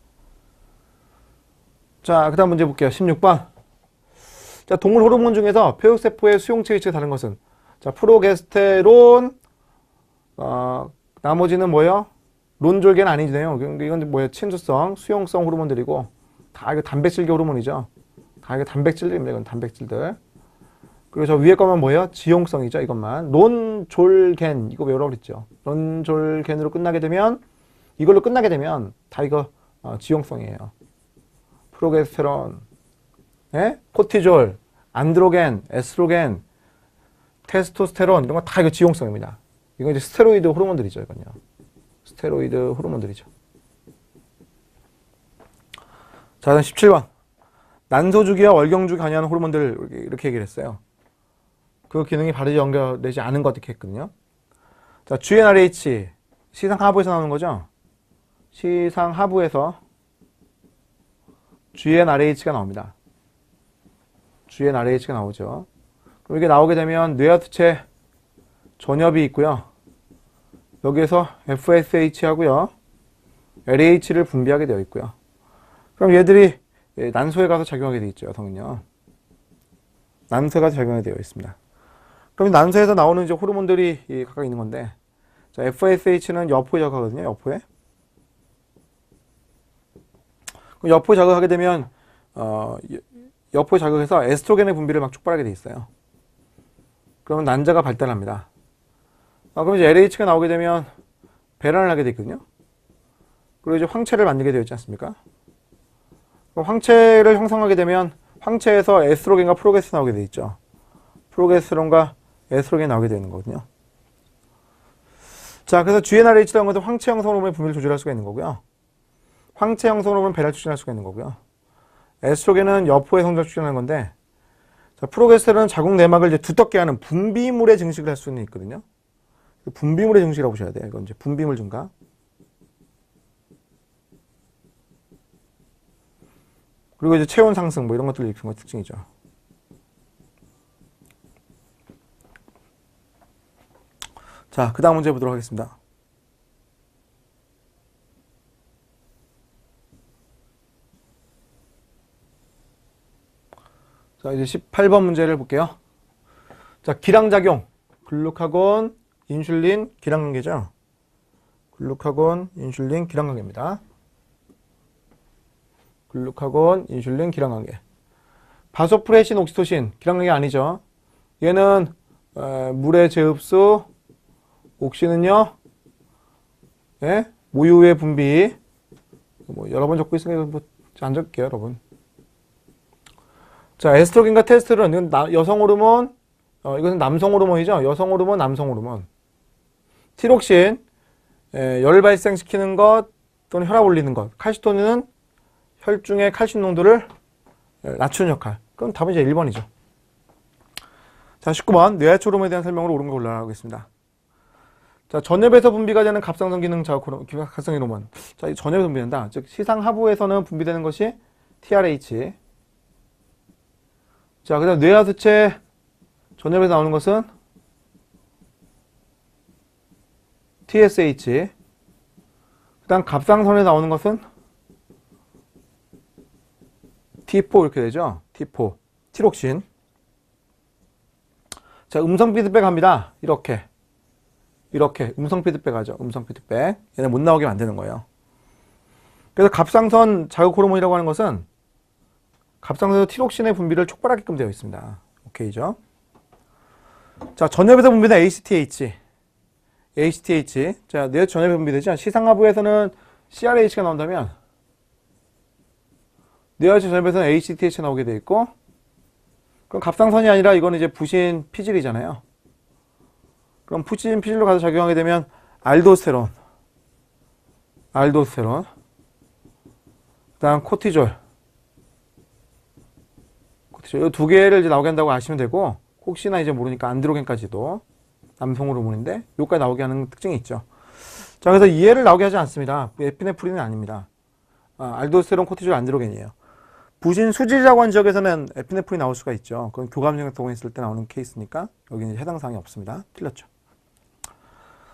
자, 그 다음 문제 볼게요. 16번. 자, 동물 호르몬 중에서 폐육세포의 수용체 위치가 다른 것은? 자, 프로게스테론, 나머지는 뭐예요? 론졸겐 아니네요. 이건 뭐예요? 친수성, 수용성 호르몬들이고, 다 이거 단백질계 호르몬이죠. 다 이거 단백질들입니다. 이건 단백질들. 그리고 저 위에 거만 뭐예요? 지용성이죠. 이것만. 론졸겐, 이거 외우라고 그랬죠. 론졸겐으로 끝나게 되면, 이걸로 끝나게 되면, 다 이거 지용성이에요. 프로게스테론, 코티졸, 안드로겐, 에스트로겐, 테스토스테론, 이런 거 다 이거 지용성입니다. 이건 이제 스테로이드 호르몬들이죠. 이건요. 스테로이드 호르몬들이죠. 자, 다음 17번. 난소주기와 월경주기 관여하는 호르몬들 이렇게 얘기를 했어요. 그 기능이 바르게 연결되지 않은 것 이렇게 했거든요. 자, GnRH, 시상하부에서 나오는 거죠. 시상하부에서 GnRH가 나옵니다. GnRH가 나오죠. 그럼 이게 나오게 되면 뇌하수체 전엽이 있고요. 여기에서 FSH 하고요. LH를 분비하게 되어 있고요. 그럼 얘들이 난소에 가서 작용하게 되어 있죠. 여성은요. 난소에 가서 작용하게 되어 있습니다. 그럼 난소에서 나오는 이제 호르몬들이 각각 있는 건데, 자, FSH는 여포에 작용하거든요. 여포에. 그럼 여포에 작용하게 되면 여포에 작용해서 에스트로겐의 분비를 막 촉발하게 돼 있어요. 그러면 난자가 발달합니다. 그럼 이제 LH가 나오게 되면 배란을 하게 돼 있거든요. 그리고 이제 황체를 만들게 되어 있지 않습니까? 그럼 황체를 형성하게 되면 황체에서 에스트로겐과 프로게스테론 나오게 돼 있죠. 프로게스테론과 에스트로겐이 나오게 되는 거거든요. 자, 그래서 GnRH라는 것은 황체 형성 호르몬의 분비를 조절할 수가 있는 거고요. 황체 형성 호르몬은 배란을 촉진할 수가 있는 거고요. 에스트로겐은 여포의 성장을 촉진하는 건데, 자, 프로게스테론은 자궁 내막을 이제 두텁게 하는 분비물의 증식을 할 수는 있거든요. 분비물의 증식이라고 보셔야 돼요. 이건 이제 분비물 증가. 그리고 이제 체온 상승 뭐 이런 것들을 일으키는 것 특징이죠. 자, 그 다음 문제 보도록 하겠습니다. 자, 이제 18번 문제를 볼게요. 자, 기량작용. 글루카곤, 인슐린, 기량관계죠. 글루카곤, 인슐린, 기량관계입니다. 글루카곤, 인슐린, 기량관계. 바소프레신, 옥시토신, 기량관계 아니죠. 얘는 물의 재흡수, 옥시는요, 예? 모유의 분비. 뭐 여러 번 적고 있으니까 뭐 안 적을게요, 여러분. 자, 에스트로겐과 테스토스테론, 이건 여성 호르몬, 이것은 남성 호르몬이죠. 여성 호르몬, 남성 호르몬. 티록신, 열 발생시키는 것 또는 혈압 올리는 것. 칼시토닌은 혈중의 칼슘 농도를 낮추는 역할. 그럼 답은 이제 1번이죠. 자, 19번 뇌하초 호르몬에 대한 설명으로 옳은 거 올라가겠습니다. 자, 전엽에서 분비가 되는 갑상선 기능 자극 호르몬, 갑상선 호르몬. 자, 이 전엽에서 분비된다. 즉 시상 하부에서는 분비되는 것이 TRH. 자, 그다음 뇌하수체 전엽에서 나오는 것은 TSH. 그다음 갑상선에 나오는 것은 T4 이렇게 되죠. T4. 티록신. 자, 음성 피드백 합니다. 이렇게 음성 피드백 하죠. 음성 피드백. 얘네 못 나오게 만드는 거예요. 그래서 갑상선 자극 호르몬이라고 하는 것은 갑상선에서 티록신의 분비를 촉발하게끔 되어 있습니다. 오케이죠. 자, 전엽에서 분비된 ACTH. 자, 뇌 전엽에 분비되죠. 시상하부에서는 CRH가 나온다면 뇌하수 전엽에서는 ACTH가 나오게 되어 있고, 그럼 갑상선이 아니라 이거는 이제 부신 피질이잖아요. 그럼 부신 피질로 가서 작용하게 되면 알도스테론, 그다음 코티졸, 이 두 개를 이제 나오게 한다고 아시면 되고, 혹시나 이제 모르니까 안드로겐까지도 남성 호르몬인데 여기까지 나오게 하는 특징이 있죠. 자, 그래서 얘를 나오게 하지 않습니다. 에피네프린은 아닙니다. 알도스테론, 코티졸, 안드로겐이에요. 부신 수질이라고 한 지역에서는 에피네프린이 나올 수가 있죠. 그건 교감신경 동했을 때 나오는 케이스니까 여기는 해당 사항이 없습니다. 틀렸죠.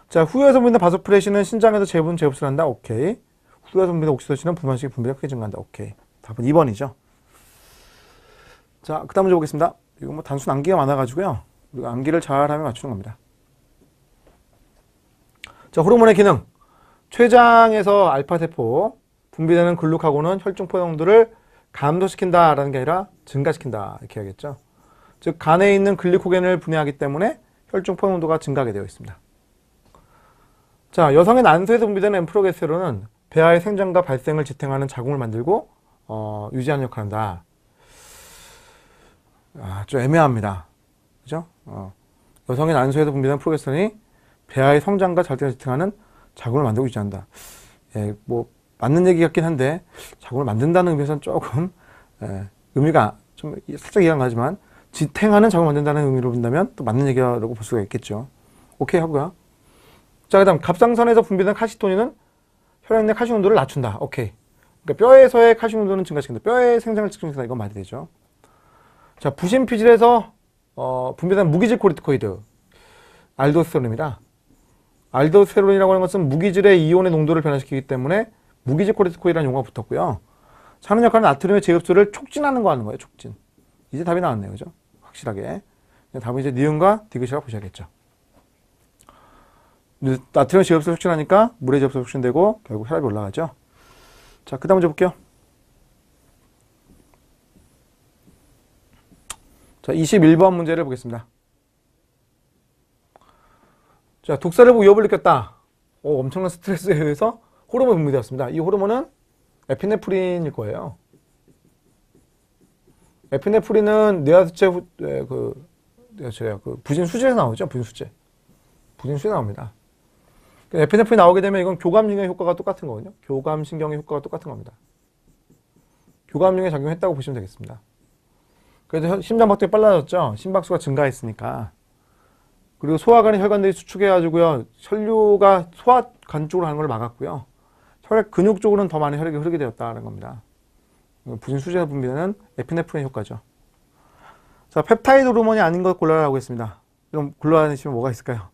자, 후유에서 분비된 바소프레신은 신장에서 재분 재흡수를 한다. 오케이. 후유에서 분비된 옥시토신은 부만식 분비가 크게 증가한다. 오케이. 답은 2번이죠. 자, 그 다음 문제 보겠습니다. 이거 뭐 단순 암기가 많아가지고요. 우리가 암기를 잘하면 맞추는 겁니다. 자, 호르몬의 기능. 췌장에서 알파세포 분비되는 글루카곤은 혈중 포용도를 감소시킨다라는 게 아니라 증가시킨다 이렇게 해야겠죠. 즉 간에 있는 글리코겐을 분해하기 때문에 혈중 포용도가 증가하게 되어 있습니다. 자, 여성의 난소에서 분비되는 엠프로게스테론은 배아의 생장과 발생을 지탱하는 자궁을 만들고 유지하는 역할을 한다. 좀 애매합니다. 그죠? 여성의 난소에서 분비되는 프로게스테론이 배아의 성장과 발생을 지탱하는 자궁을 만들고 유지한다. 예, 뭐 맞는 얘기 같긴 한데 자궁을 만든다는 의미에서는 조금 의미가 좀 살짝 이해가 안 가지만 지탱하는 자궁을 만든다는 의미로 본다면 또 맞는 얘기라고 볼 수가 있겠죠. 오케이 하고요. 자, 그 다음 갑상선에서 분비되는 칼시토닌은 혈액 내 칼슘 농도를 낮춘다. 오케이. 그러니까 뼈에서의 칼슘 농도는 증가시킨다. 뼈의 생장을 증가시킨다. 이건 말이 되죠. 자, 부신 피질에서 분비되는 무기질 코르티코이드 알도스테론입니다. 알도스테론이라고 하는 것은 무기질의 이온의 농도를 변화시키기 때문에 무기질 코르티코이드라는 용어가 붙었고요. 하는 역할은 나트륨의 재흡수를 촉진하는 거 하는 거예요. 촉진. 이제 답이 나왔네요. 그죠? 확실하게. 답은 이제 니은과 디귿이라고 보셔야겠죠. 나트륨 재흡수 촉진하니까 물의 재흡수 촉진되고 결국 혈압이 올라가죠. 자, 그 다음 문제 볼게요. 자, 21번 문제를 보겠습니다. 자, 독사를 보고 위협을 느꼈다. 엄청난 스트레스에 의해서 호르몬이 분비되었습니다. 이 호르몬은 에피네프린일 거예요. 에피네프린은 뇌하수체 부신 수질에서 나오죠. 부신 수질에 나옵니다. 에피네프린이 나오게 되면 이건 교감신경의 효과가 똑같은 거거든요. 교감신경의 효과가 똑같은 겁니다. 교감신경에 작용했다고 보시면 되겠습니다. 그래서 심장박동이 빨라졌죠. 심박수가 증가했으니까. 그리고 소화관의 혈관들이 수축해가지고요. 혈류가 소화관 쪽으로 가는 걸 막았고요. 혈액 근육 쪽으로는 더 많은 혈액이 흐르게 되었다는 겁니다. 부신 수질에서 분비되는 에피네프린의 효과죠. 자, 펩타이드 호르몬이 아닌 것 골라라고 했습니다. 그럼 골라내시면 뭐가 있을까요?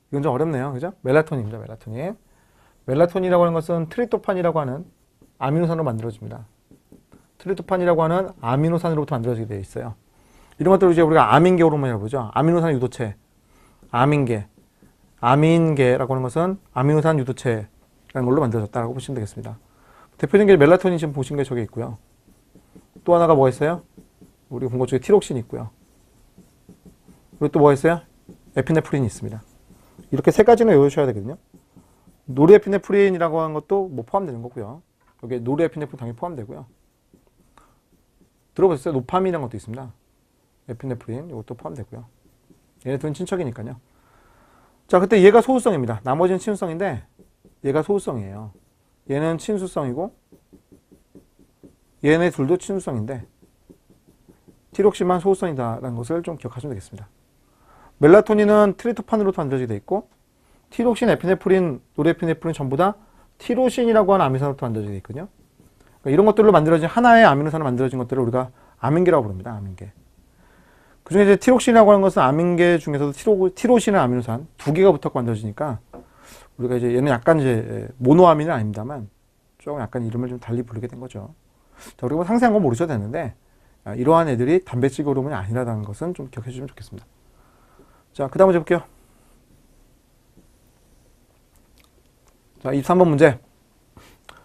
이건 좀 어렵네요. 그죠? 멜라토닌입니다. 멜라토닌. 멜라토닌이라고 하는 것은 트리토판이라고 하는 아미노산으로 만들어집니다. 트리토판이라고 하는 아미노산으로부터 만들어지게 되어 있어요. 이런 것들을 이제 우리가 아민계 호르몬이라고 보죠. 아미노산의 유도체. 아민계. 아민계라고 하는 것은 아미노산 유도체라는 걸로 만들어졌다고 보시면 되겠습니다. 대표적인 게 멜라토닌 지금 보신 게 저게 있고요. 또 하나가 뭐가 있어요? 우리 본 것 중에 티록신이 있고요. 그리고 또 뭐가 있어요? 에피네프린이 있습니다. 이렇게 세 가지는 외우셔야 되거든요. 노르에피네프린이라고 하는 것도 뭐 포함되는 거고요. 여기 노르에피네프린 당연히 포함되고요. 들어보셨어요? 노파민이라는 것도 있습니다. 에피네프린 이것도 포함되고요. 얘네 둘은 친척이니까요. 자, 그때 얘가 소수성입니다. 나머지는 친수성인데 얘가 소수성이에요. 얘는 친수성이고 얘네 둘도 친수성인데 티록신만 소수성이다라는 것을 좀 기억하시면 되겠습니다. 멜라토닌은 트리토판으로 만들어지게 되어 있고 티록신, 에피네프린, 노르에피네프린 전부 다 티로신이라고 하는 아미노산으로 만들어지게 되어 있거든요. 그러니까 이런 것들로 만들어진 하나의 아미노산으로 만들어진 것들을 우리가 아민계라고 부릅니다. 아민계. 그중에 이제 티록신이라고 하는 것은 아민계 중에서도 티로신은 아미노산 두 개가 붙어서 만들어지니까 우리가 이제 얘는 약간 이제 모노아민은 아닙니다만 조금 약간 이름을 좀 달리 부르게 된 거죠. 자, 우리가 뭐 상세한 건 모르셔도 되는데 이러한 애들이 단백질 호르몬이 아니라는 것은 좀 기억해 주시면 좋겠습니다. 자, 그 다음 문제 볼게요. 자, 23번 문제.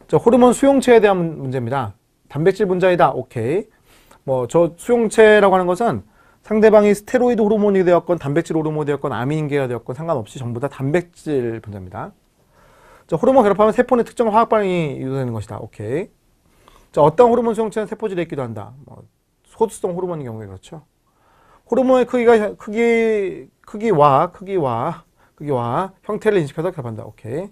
자, 호르몬 수용체에 대한 문제입니다. 단백질 분자이다. 오케이. 뭐, 저 수용체라고 하는 것은 상대방이 스테로이드 호르몬이 되었건, 단백질 호르몬이 되었건, 아민계가 되었건 상관없이 전부 다 단백질 분자입니다. 자, 호르몬 결합하면 세포 내 특정 화학 반응이 유도되는 것이다. 오케이. 자, 어떤 호르몬 수용체는 세포질에 있기도 한다. 뭐, 소수성 호르몬인 경우에 그렇죠. 호르몬의 크기와 형태를 인식해서 결합한다. 오케이.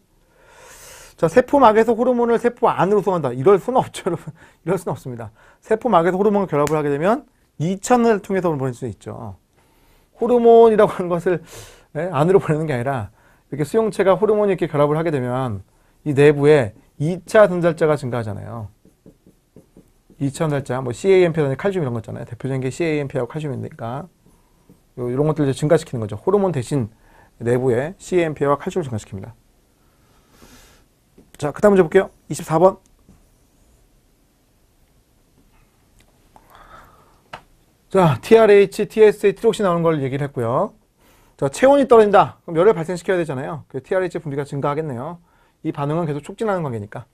자, 세포막에서 호르몬을 세포 안으로送한다. 이럴 수는 없죠, 여러분. 이럴 수는 없습니다. 세포막에서 호르몬을 결합을 하게 되면 2차원을 통해서 보낼 수 있죠. 호르몬이라고 하는 것을 안으로 보내는 게 아니라 이렇게 수용체가 호르몬이 이렇게 결합을 하게 되면 이 내부에 2차 전달자가 증가하잖아요. 2차 전달자, 뭐 CAMP라든지 칼슘 이런 거 있잖아요. 대표적인 게 CAMP하고 칼슘이니까 이런 것들을 이제 증가시키는 거죠. 호르몬 대신 내부에 CAMP와 칼슘을 증가시킵니다. 자, 그 다음 문제 볼게요. 24번. 자, TRH, TSA, 티록신 나오는 걸 얘기를 했고요. 자, 체온이 떨어진다. 그럼 열을 발생시켜야 되잖아요. 그 TRH 분비가 증가하겠네요. 이 반응은 계속 촉진하는 관계니까.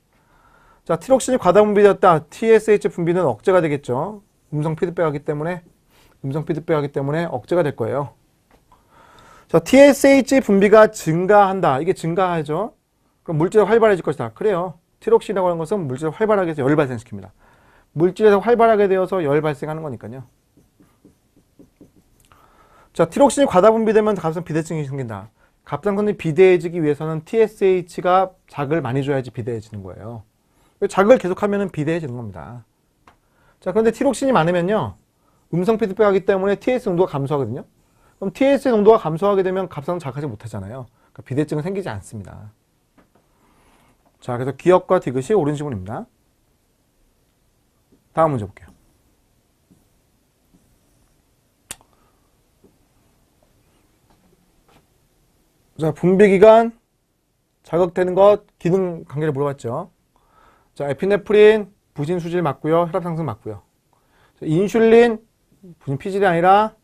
자, 티록신이 과다 분비되었다. TSH 분비는 억제가 되겠죠. 음성 피드백하기 때문에 억제가 될 거예요. 자, TSH 분비가 증가한다. 이게 증가하죠. 그럼 물질이 활발해질 것이다. 그래요. 티록신이라고 하는 것은 물질을 활발하게 해서 열을 발생시킵니다. 물질에서 활발하게 되어서 열 발생하는 거니까요. 자, 티록신이 과다 분비되면 갑상 비대증이 생긴다. 갑상선이 비대해지기 위해서는 TSH가 작을 많이 줘야지 비대해지는 거예요. 작을 계속하면 비대해지는 겁니다. 자, 그런데 티록신이 많으면요. 음성 피드백하기 때문에 TS 농도가 감소하거든요. 그럼 TS 농도가 감소하게 되면 갑상선 자극하지 못하잖아요. 그러니까 비대증은 생기지 않습니다. 자, 그래서 기역과 디귿이 옳은 지문입니다. 다음 문제 볼게요. 자, 분비기관, 자극되는 것, 기능 관계를 물어봤죠. 자, 에피네프린, 부신 수질 맞고요. 혈압 상승 맞고요. 자, 인슐린, 부신 피질이 아니라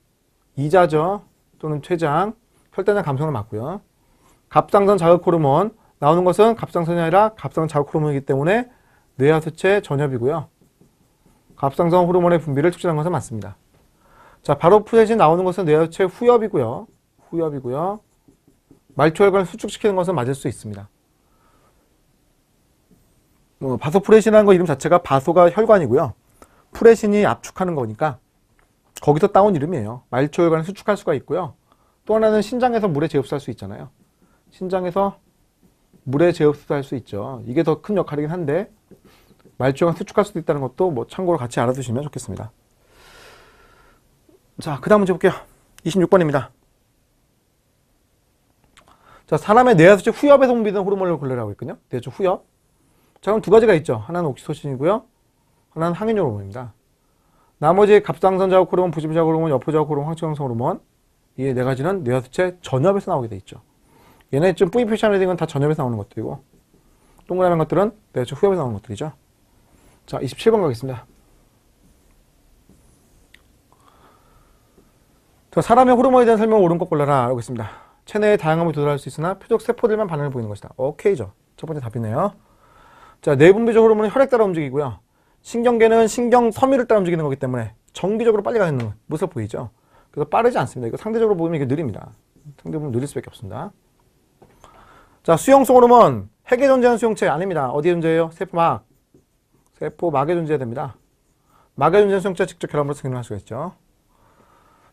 이자죠. 또는 췌장, 혈당량 감소는 맞고요. 갑상선 자극 호르몬, 나오는 것은 갑상선이 아니라 갑상선 자극 호르몬이기 때문에 뇌하수체 전엽이고요. 갑상선 호르몬의 분비를 촉진하는 것은 맞습니다. 자, 바로 푸셋이 나오는 것은 뇌하수체 후엽이고요. 말초혈관을 수축시키는 것은 맞을 수 있습니다. 바소프레신이라는 거 이름 자체가 바소가 혈관이고요. 프레신이 압축하는 거니까 거기서 따온 이름이에요. 말초혈관을 수축할 수가 있고요. 또 하나는 신장에서 물에 재흡수할 수 있잖아요. 신장에서 물에 재흡수할 수 있죠. 이게 더 큰 역할이긴 한데 말초혈관 수축할 수도 있다는 것도 뭐 참고로 같이 알아두시면 좋겠습니다. 자, 그 다음 문제 볼게요. 26번입니다. 자, 사람의 뇌하수체 후엽에서 분비되는 호르몬을 골라라고 했거든요. 뇌하수체 후엽. 자, 그럼 두 가지가 있죠. 하나는 옥시토신이고요. 하나는 항인 호르몬입니다. 나머지 갑상선 자극 호르몬, 부신 자극 호르몬, 여포 자극 호르몬, 황체경성 호르몬 이 네 가지는 뇌하수체 전엽에서 나오게 돼 있죠. 얘네 좀 뿌이 표시하는 건 다 전엽에서 나오는 것들이고 동그라미 것들은 뇌하수체 후엽에서 나오는 것들이죠. 자, 27번 가겠습니다. 자, 사람의 호르몬에 대한 설명을 옳은 것 골라라. 알고 있습니다. 체내의 다양함을 조절할 수 있으나 표적 세포들만 반응을 보이는 것이다. 오케이죠. 첫 번째 답이네요. 자, 내분비적 호르몬은 혈액 따라 움직이고요. 신경계는 신경 섬유를 따라 움직이는 거기 때문에 정기적으로 빨리 가는 모습 보이죠. 그래서 빠르지 않습니다. 이거 상대적으로 보면 이게 느립니다. 상대적으로 보면 느릴 수밖에 없습니다. 자, 수용성 호르몬. 핵에 존재하는 수용체 아닙니다. 어디에 존재해요? 세포막. 세포막에 존재해야 됩니다. 막에 존재하는 수용체가 직접 결합으로서 기능할 수가 있죠.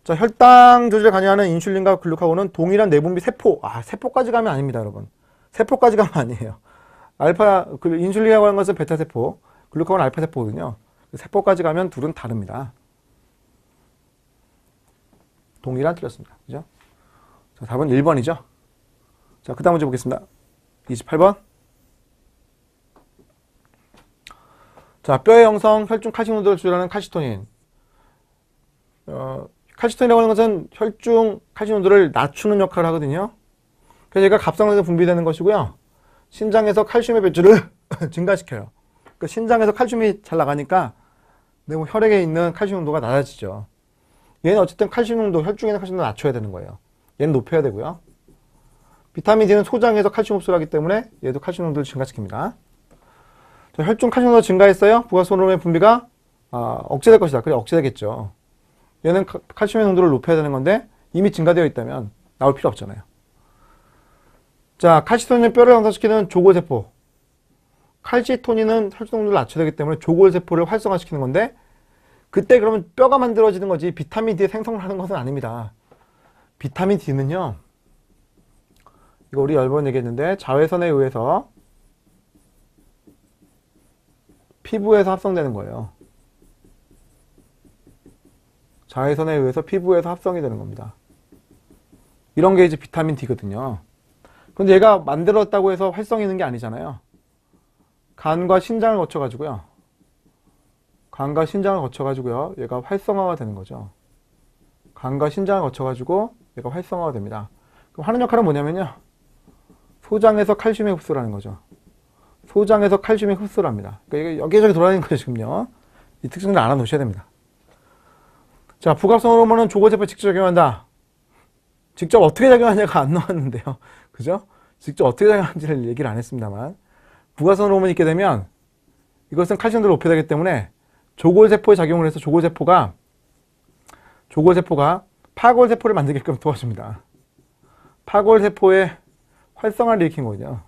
자, 혈당 조절에 관여하는 인슐린과 글루카곤은 동일한 내분비 세포. 세포까지 가면 아닙니다, 여러분. 세포까지 가면 아니에요. 인슐린이라고 하는 것은 베타세포, 글루카곤은 알파세포거든요. 세포까지 가면 둘은 다릅니다. 동일한 틀렸습니다. 그죠? 자, 답은 1번이죠. 자, 그 다음 문제 보겠습니다. 28번. 자, 뼈의 형성, 혈중 칼슘 농도를 조절하는 칼시토닌. 칼시토닌이라고 하는 것은 혈중 칼슘 농도를 낮추는 역할을 하거든요. 그래서 얘가 갑상선에서 분비되는 것이고요. 신장에서 칼슘의 배출을 증가시켜요. 그러니까 신장에서 칼슘이 잘 나가니까 내 혈액에 있는 칼슘 농도가 낮아지죠. 얘는 어쨌든 칼슘 농도, 혈중에는 칼슘 농도 낮춰야 되는 거예요. 얘는 높여야 되고요. 비타민 D는 소장에서 칼슘 흡수를 하기 때문에 얘도 칼슘 농도를 증가시킵니다. 자, 혈중 칼슘 농도가 증가했어요. 부가성 호르몬의 분비가 억제될 것이다. 그래, 억제되겠죠. 얘는 칼슘의 농도를 높여야 되는 건데 이미 증가되어 있다면 나올 필요 없잖아요. 자, 칼시토닌은 뼈를 형성시키는 조골세포. 칼시토닌은 혈중 농도를 낮춰야 되기 때문에 조골세포를 활성화시키는 건데 그때 그러면 뼈가 만들어지는 거지 비타민 D 생성을 하는 것은 아닙니다. 비타민 D는요. 이거 우리 여러 번 얘기했는데 자외선에 의해서 피부에서 합성되는 거예요. 자외선에 의해서 피부에서 합성이 되는 겁니다. 이런 게 이제 비타민 D거든요. 그런데 얘가 만들었다고 해서 활성이 있는 게 아니잖아요. 간과 신장을 거쳐가지고요. 간과 신장을 거쳐가지고요. 얘가 활성화가 되는 거죠. 간과 신장을 거쳐가지고 얘가 활성화가 됩니다. 그럼 하는 역할은 뭐냐면요. 소장에서 칼슘의 흡수를 하는 거죠. 소장에서 칼슘의 흡수를 합니다. 그러니까 이게 여기저기 돌아다니는 거죠, 지금요. 이 특징을 알아놓으셔야 됩니다. 자, 부갑성 호르몬은 조골세포에 직접 작용한다. 직접 어떻게 작용하냐가 안 나왔는데요. 그죠? 직접 어떻게 작용하는지를 얘기를 안 했습니다만. 부갑성 호르몬이 있게 되면 이것은 칼슘도를 높여야 되기 때문에 조골세포에 작용을 해서 조골세포가 파골세포를 만들게끔 도와줍니다. 파골세포의 활성화를 일으킨 거죠.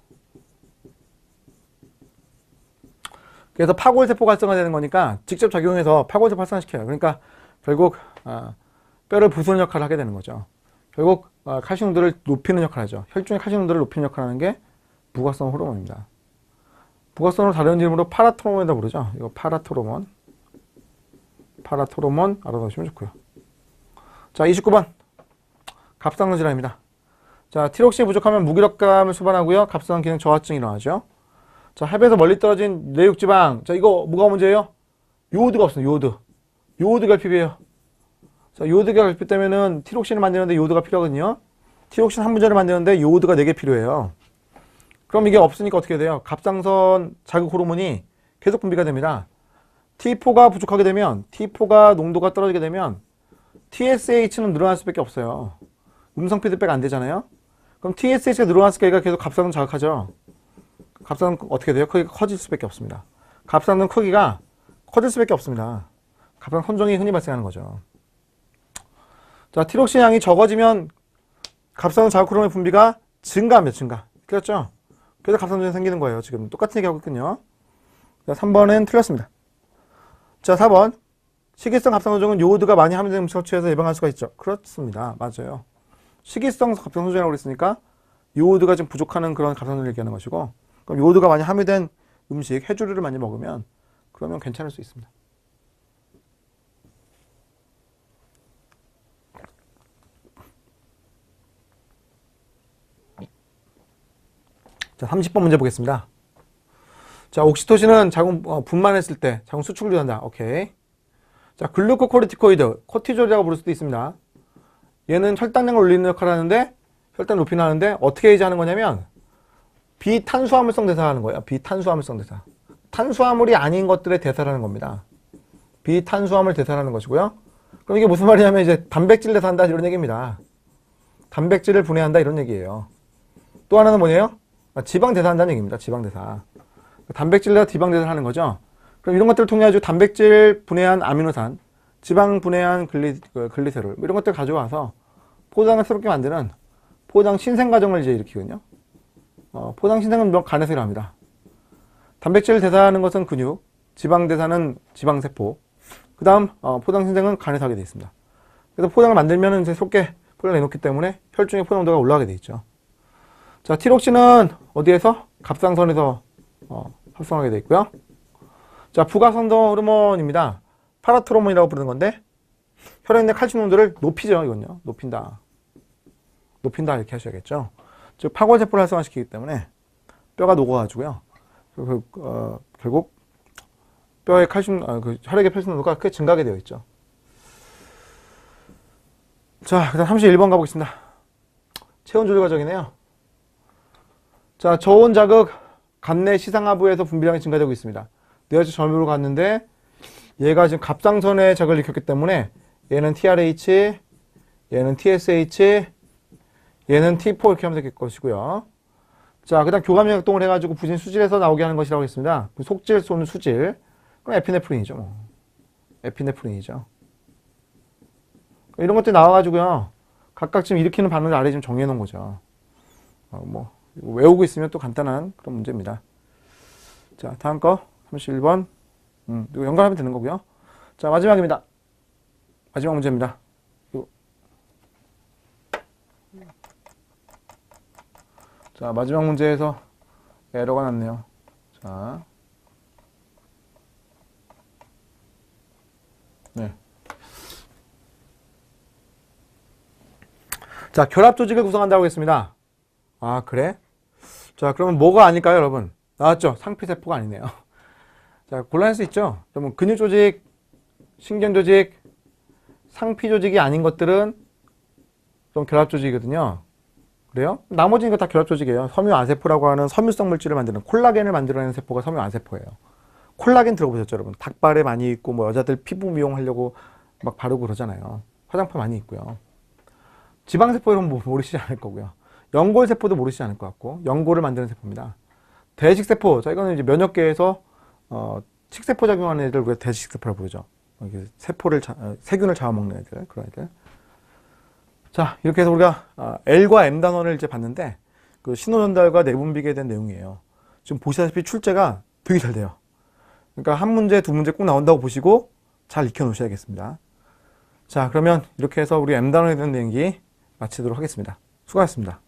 그래서 파골세포가 활성화되는 거니까 직접 작용해서 파골세포 활성화시켜요. 그러니까 결국 뼈를 부수는 역할을 하게 되는 거죠. 결국 칼슘 농도를 높이는 역할을 하죠. 혈중의 칼슘 농도를 높이는 역할을 하는 게 부각성 호르몬입니다. 부각성을 다른 이름으로 파라토로몬이라고 부르죠. 이거 파라토로몬 알아두시면 좋고요. 자, 29번 갑상선 질환입니다. 자, 티록신이 부족하면 무기력감을 수반하고요. 갑상선 기능 저하증이 일어나죠. 자, 해배에서 멀리 떨어진 내육지방. 자, 이거 뭐가 문제예요? 요오드가 없습니다. 요오드 결핍이에요. 자, 요오드가 결핍되면은 티록신을 만드는데 요오드가 필요하거든요. 티록신 한 분자를 만드는데 요오드가 4개 필요해요. 그럼 이게 없으니까 어떻게 돼요? 갑상선 자극 호르몬이 계속 분비가 됩니다. T4가 부족하게 되면, T4가 농도가 떨어지게 되면 TSH는 늘어날 수밖에 없어요. 음성 피드백 안 되잖아요. 그럼 TSH가 늘어났을 때 얘가 계속 갑상선 자극하죠. 갑상선 어떻게 돼요? 크기가 커질 수밖에 없습니다. 갑상선 크기가 커질 수밖에 없습니다. 갑상선 혼종이 흔히 발생하는 거죠. 자, 티록신 양이 적어지면 갑상선 자극 호르몬의 분비가 증가. 그렇죠? 그래서 갑상선이 생기는 거예요. 지금 똑같은 얘기하고 있군요. 자, 3번은 틀렸습니다. 자, 4번. 식이성 갑상선종은 요오드가 많이 함유된 음식을 취해서 예방할 수가 있죠. 그렇습니다. 맞아요. 식이성 갑상선종이라고 그랬으니까 요오드가 좀 부족하는 그런 갑상선을 얘기하는 것이고, 그럼 요오드가 많이 함유된 음식, 해조류를 많이 먹으면 그러면 괜찮을 수 있습니다. 자, 30번 문제 보겠습니다. 자, 옥시토신은 자궁 분만했을 때 자궁 수축을 유도한다. 오케이. 자, 글루코코르티코이드, 코티졸이라고 부를 수도 있습니다. 얘는 혈당량을 올리는 역할을 하는데, 혈당 높이는 하는데 어떻게 해제하는 거냐면 비탄수화물성 대사하는 거예요. 비탄수화물성 대사. 탄수화물이 아닌 것들의 대사라는 겁니다. 비탄수화물 대사라는 것이고요. 그럼 이게 무슨 말이냐면 이제 단백질 대사한다 이런 얘기입니다. 단백질을 분해한다 이런 얘기예요. 또 하나는 뭐예요? 지방 대사한다는 얘기입니다. 지방 대사. 단백질과 지방 대사를 하는 거죠. 그럼 이런 것들을 통해 가지고 단백질 분해한 아미노산, 지방 분해한 글리세롤 이런 것들 가져와서 포장을 새롭게 만드는 포장 신생 과정을 이제 일으키거든요. 포장 신생은 간에서 일합니다. 단백질 대사하는 것은 근육, 지방 대사는 지방세포, 그 다음 포장 신생은 간에서 하게 되어 있습니다. 그래서 포장을 만들면 이제 새롭게 포장을 내놓기 때문에 혈중의 포장도가 올라가게 되어 있죠. 자, 티록신은 어디에서? 갑상선에서 활성하게 되어 있고요. 자, 부가선도 호르몬입니다. 파라트로몬이라고 부르는 건데 혈액 내 칼슘 농도를 높이죠. 이건요. 높인다 이렇게 하셔야겠죠. 즉 파골세포를 활성화시키기 때문에 뼈가 녹아가지고요. 결국 뼈의 칼슘, 혈액의 칼슘 농도가 크게 증가하게 되어 있죠. 자, 그 다음 31번 가보겠습니다. 체온 조절 과정이네요. 자, 저온 자극 간내 시상하부에서 분비량이 증가되고 있습니다. 뇌하수 전류로 갔는데 얘가 지금 갑상선에 자극을 일으켰기 때문에 얘는 TRH, 얘는 TSH, 얘는 T4 이렇게 하면 될 것이고요. 자, 그 다음 교감력 작동을 해가지고 부진 수질에서 나오게 하는 것이라고 했습니다. 속질 쏘는 수질. 그럼 에피네프린이죠. 뭐. 에피네프린이죠. 이런 것들이 나와가지고요. 각각 지금 일으키는 반응을 아래에 좀 정해 놓은 거죠. 뭐, 외우고 있으면 또 간단한 그런 문제입니다. 자, 다음 거. 31번. 이거 연결하면 되는 거고요. 자, 마지막입니다. 마지막 문제입니다. 자, 마지막 문제에서 에러가 났네요. 자. 네. 자, 결합 조직을 구성한다고 했습니다. 아, 그래? 자, 그러면 뭐가 아닐까요, 여러분? 나왔죠? 상피세포가 아니네요. 자, 곤란할 수 있죠? 그러면 근육 조직, 신경 조직, 상피 조직이 아닌 것들은 좀 결합 조직이거든요. 그래요? 나머지는 다 결합 조직이에요. 섬유아세포라고 하는 섬유성 물질을 만드는 콜라겐을 만들어내는 세포가 섬유아세포예요. 콜라겐 들어보셨죠, 여러분? 닭발에 많이 있고, 뭐 여자들 피부 미용하려고 막 바르고 그러잖아요. 화장품 많이 있고요. 지방세포 이런 거 모르시지 않을 거고요. 연골세포도 모르시지 않을 것 같고, 연골을 만드는 세포입니다. 대식세포, 자, 이거는 이제 면역계에서 식세포 작용하는 애들 우리가 대식세포라고 부르죠. 세포를 세균을 잡아먹는 애들, 그런 애들. 자, 이렇게 해서 우리가 L과 M 단원을 이제 봤는데 그 신호전달과 내분비계에 대한 내용이에요. 지금 보시다시피 출제가 되게 잘 돼요. 그러니까 한 문제, 두 문제 꼭 나온다고 보시고 잘 익혀 놓으셔야겠습니다. 자, 그러면 이렇게 해서 우리 M 단원에 대한 내용이 마치도록 하겠습니다. 수고하셨습니다.